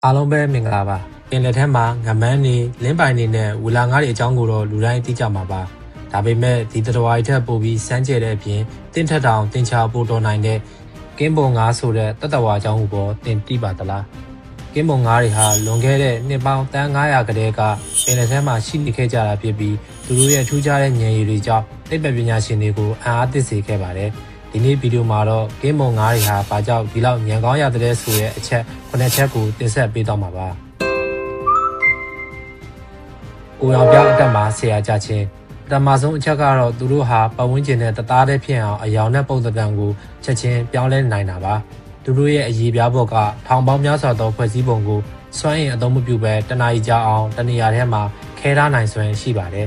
အားလုံးပဲမင်္ဂလာပါပင်လက်ထက်မှာငမန်းနေလင်းပိုင်နေနဲ့ဝီလာငါးတွေအကြောင်းကိုတော့လူတိုင်းသိကြမှာပါဒါပေမဲ့ဒီတတော်ရီထက်ပိုပြီးစမ်းကြဲတဲ့အပြင်တင်းထက်တောင်တင်ချပို့တော်နိုင်တဲ့ကင်းပုံငါးဆိုတဲ့တတဝါအကြောင်းကိုပေါ်တင်သိပါသလားကင်းပုံငါးတွေဟာလွန်ခဲ့တဲ့နှစ်ပေါင်းတန်း900ကတည်းကပင်လက်ထက်မှာရှိနေခဲ့ကြတာဖြစ်ပြီးသူတို့ရဲ့ထူးခြားတဲ့ဉာဏ်ရည်တွေကြောင့်သိပ္ပံပညာရှင်တွေကိုအံ့အားသစ်စေခဲ့ပါတယ်ဒီနေ့ဗီဒီယိုမှာတော့ကင်းမုံငါးတွေဟာဘာကြောင့်ဒီလောက်ညံကောင်းရတဲ့ဆိုတဲ့အချက်9ချက်ကိုတင်ဆက်ပေးတော့မှာပါကိုရောင်ပြောင်းအတက်မှာဆရာကြချင်းပထမဆုံးအချက်ကတော့သူတို့ဟာပတ်ဝန်းကျင်နဲ့တသားတည်းဖြစ်အောင်အယောင်နဲ့ပုံသဏ္ဍာန်ကိုချက်ချင်းပြောင်းလဲနိုင်တာပါသူတို့ရဲ့အရေးပြားဘော့ကထောင်ပေါင်းများစွာသောဖွဲ့စည်းပုံကိုစွမ်းအင်အသုံးမပြုဘဲတနာရီကြာအောင်တနေရာထဲမှာခဲထားနိုင်စွမ်းရှိပါတယ်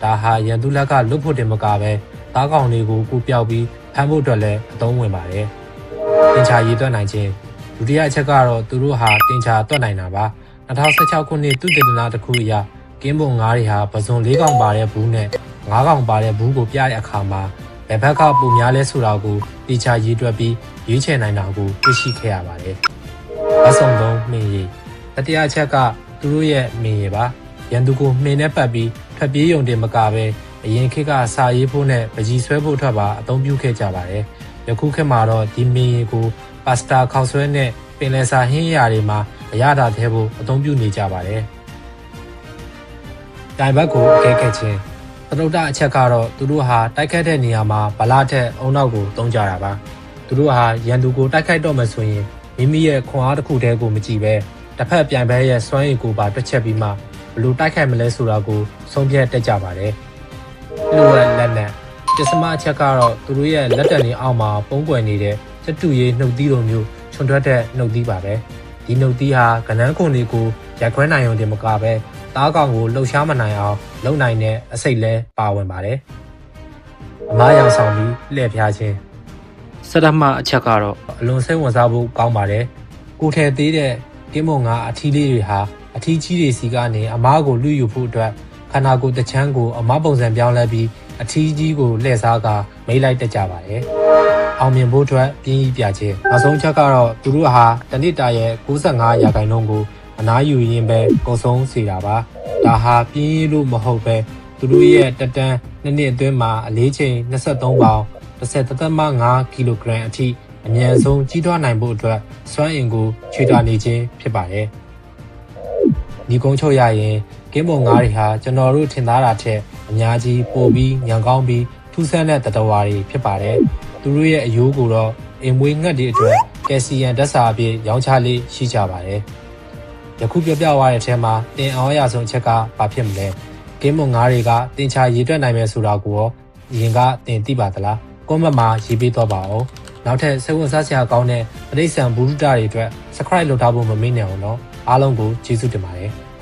ဒါဟာရန်သူလက်ကလွတ်ဖို့တင်မကပဲသားကောင်တွေကိုကူပြောက်ပြီးဖမ်းဖို့အတွက်လည်းအသုံးဝင်ပါတယ်။တင်ချာရေးသွက်နိုင်ခြင်းဒုတိယအချက်ကတော့သူတို့ဟာတင်ချာသွက်နိုင်တာပါ2016ခုနှစ်သုတေသနတစ်ခုအရကင်းပုံငါးတွေဟာပဇွန်၄កောင်ပါတဲ့ဘူးနဲ့၅កောင်ပါတဲ့ဘူးကိုပြတဲ့အခါမှာဘယ်ဘက်ကပုံများလဲဆိုတာကိုတင်ချာရေးသွက်ပြီးရွေးချယ်နိုင်တာကိုသိရှိခဲ့ရပါတယ်။အဆုံးသုံးမင်းရည်တတိယအချက်ကသူတို့ရဲ့မင်းရည်ပါရန်သူကိုမှင်နဲ့ပတ်ပြီးထွက်ပြေးရုံတင်မကပဲအရင်ခေတ်ကစာရေးဖို့နဲ့ပကြီးဆွဲဖို့အတွက်ပါအသုံးပြုခဲ့ကြပါတယ်။ယခုခေတ်မှာတော့ဒီမင်းရီကိုပါစတာခေါက်ဆွဲနဲ့ပင်လယ်စာဟင်းရာတွေမှာအရသာထဲဖို့အသုံးပြုနေကြပါတယ်။တိုင်ဘက်ကိုအကဲခတ်ခြင်းသတုတ္တအချက်ကတော့သူတို့ဟာတိုက်ခတ်တဲ့နေရာမှာဗလာထက်အုံနောက်ကိုသုံးကြတာပါ။သူတို့ဟာရန်သူကိုတိုက်ခိုက်တော့မှဆိုရင်မိမိရဲ့ခွန်အားတစ်ခုတည်းကိုမကြည့်ပဲတစ်ဖက်ပြိုင်ဘက်ရဲ့စွမ်းရည်ကိုပါတွက်ချက်ပြီးမှဘလို့တိုက်ခိုက်မလဲဆိုတာကိုဆုံးဖြတ်တတ်ကြပါတယ်။လိုအပ်လက်နက်ပစ္စမအချက်ကတော့သူတို့ရဲ့လက်တံတွေအောက်မှာပုံကွယ်နေတဲ့စတူရည်နှုတ်သီးလိုမျိုးချွန်ထွက်တဲ့နှုတ်သီးပါပဲဒီနှုတ်သီးဟာကနန်းခွန်တွေကိုရိုက်ခွဲနိုင်ရုံတင်မကပဲသားကောင်ကိုလှုပ်ရှားမနိုင်အောင်လုပ်နိုင်တဲ့အစိတ်လဲပါဝင်ပါတယ်အမားရောင်ဆောင်ပြီးလှည့်ဖျားခြင်းစတမအချက်ကတော့အလွန်စိတ်ဝင်စားဖို့ကောင်းပါတယ်ကိုထဲသေးတဲ့ကင်းမုံငါအထီးလေးတွေဟာအထီးကြီးတွေစီကနေအမားကိုလူယူဖို့အတွက်ခန္ဓာကိုယ်တချမ်းကိုအမပုံစံပြောင်းလဲပြီးအထီးကြီးကိုလှည့်စားကမိလိုက်တတ်ကြပါတယ်။အောင်မြင်ဖို့အတွက်ပြင်းကြီးပြခြင်းနောက်ဆုံးချက်ကတော့သူတို့ဟာတနစ်တာရဲ့95%ကိုအနားယူရင်းပဲကုန်ဆုံးစေတာပါ။ဒါဟာပြင်းကြီးလို့မဟုတ်ပဲသူတို့ရဲ့တက်တန်းနှစ်အတွင်းမှာအလေးချိန်23ပေါင်10.5 ကီလိုဂရမ်အထိအမြန်ဆုံးကြီးထွားနိုင်ဖို့အတွက်စွမ်းအင်ကိုခြွေတာနေခြင်းဖြစ်ပါတယ်။ဒီကုန်းချုပ်ရရင်ကင်းပုံငါးတွေဟာကျွန်တော်တို့ထင်သားတာထက်အများကြီးပိုပြီးညံကောင်းပြီးထူးဆန်းတဲ့တတဝါတွေဖြစ်ပါတယ်။သူတို့ရဲ့အယိုးကိုတော့အင်မွေးငှက်တွေအတွက်ကယ်ဆီယမ်ဓာတ်စာအဖြစ်ရောင်းချလေးရှိကြပါတယ်။ယခုပြောပြသွားတဲ့အထက်မှာတင်အောင်ရဆုံးအချက်ကဘာဖြစ်မလဲ။ကင်းပုံငါးတွေကတင်ချာရေးတွက်နိုင်မယ်ဆိုတာကိုရောရင်ကတင်သိပါသလား။ကွန်မန့်မှာရေးပေးတော့ပါအောင်။နောက်ထပ်စိတ်ဝင်စားစရာကောင်းတဲ့ပရိသတ်ဘူဒ္ဓတွေအတွက် subscribe လုပ်ထားဖို့မမေ့နဲ့အောင်နော်။အားလုံးကိုကျေးဇူးတင်ပါတယ်။